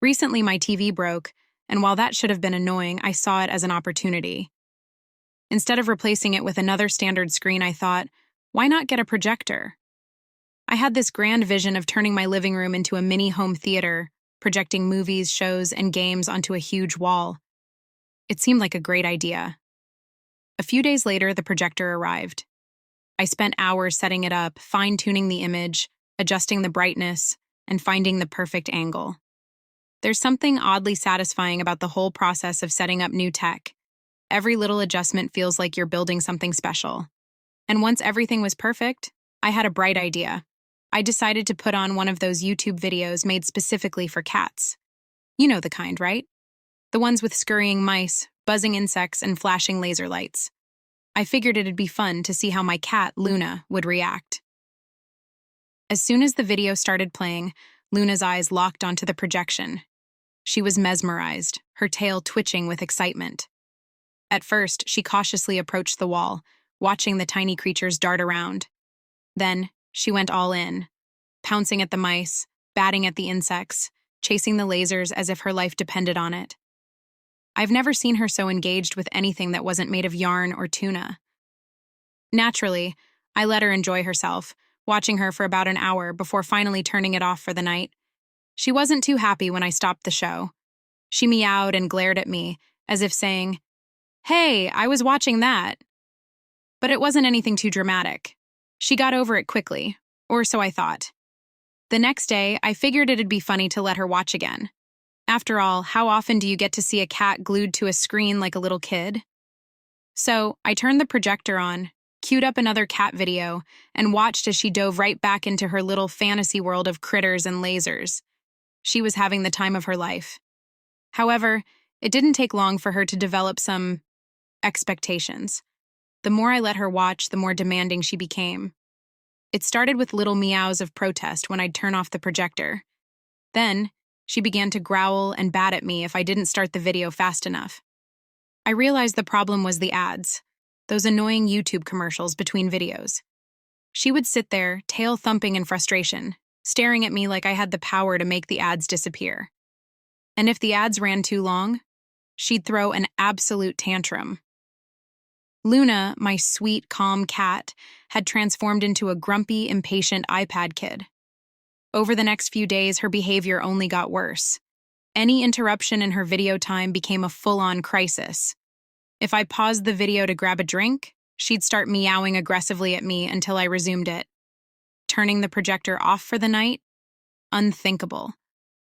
Recently, my TV broke, and while that should have been annoying, I saw it as an opportunity. Instead of replacing it with another standard screen, I thought, why not get a projector? I had this grand vision of turning my living room into a mini home theater, projecting movies, shows, and games onto a huge wall. It seemed like a great idea. A few days later, the projector arrived. I spent hours setting it up, fine-tuning the image, adjusting the brightness, and finding the perfect angle. There's something oddly satisfying about the whole process of setting up new tech. Every little adjustment feels like you're building something special. And once everything was perfect, I had a bright idea. I decided to put on one of those YouTube videos made specifically for cats. You know the kind, right? The ones with scurrying mice, buzzing insects, and flashing laser lights. I figured it'd be fun to see how my cat, Luna, would react. As soon as the video started playing, Luna's eyes locked onto the projection. She was mesmerized, her tail twitching with excitement. At first, she cautiously approached the wall, watching the tiny creatures dart around. Then, she went all in, pouncing at the mice, batting at the insects, chasing the lasers as if her life depended on it. I've never seen her so engaged with anything that wasn't made of yarn or tuna. Naturally, I let her enjoy herself, watching her for about an hour before finally turning it off for the night. She wasn't too happy when I stopped the show. She meowed and glared at me, as if saying, "Hey, I was watching that." But it wasn't anything too dramatic. She got over it quickly, or so I thought. The next day, I figured it'd be funny to let her watch again. After all, how often do you get to see a cat glued to a screen like a little kid? So, I turned the projector on, queued up another cat video, and watched as she dove right back into her little fantasy world of critters and lasers. She was having the time of her life. However, it didn't take long for her to develop some expectations. The more I let her watch, the more demanding she became. It started with little meows of protest when I'd turn off the projector. Then, she began to growl and bat at me if I didn't start the video fast enough. I realized the problem was the ads, those annoying YouTube commercials between videos. She would sit there, tail thumping in frustration, staring at me like I had the power to make the ads disappear. And if the ads ran too long, she'd throw an absolute tantrum. Luna, my sweet, calm cat, had transformed into a grumpy, impatient iPad kid. Over the next few days, her behavior only got worse. Any interruption in her video time became a full-on crisis. If I paused the video to grab a drink, she'd start meowing aggressively at me until I resumed it. Turning the projector off for the night? Unthinkable.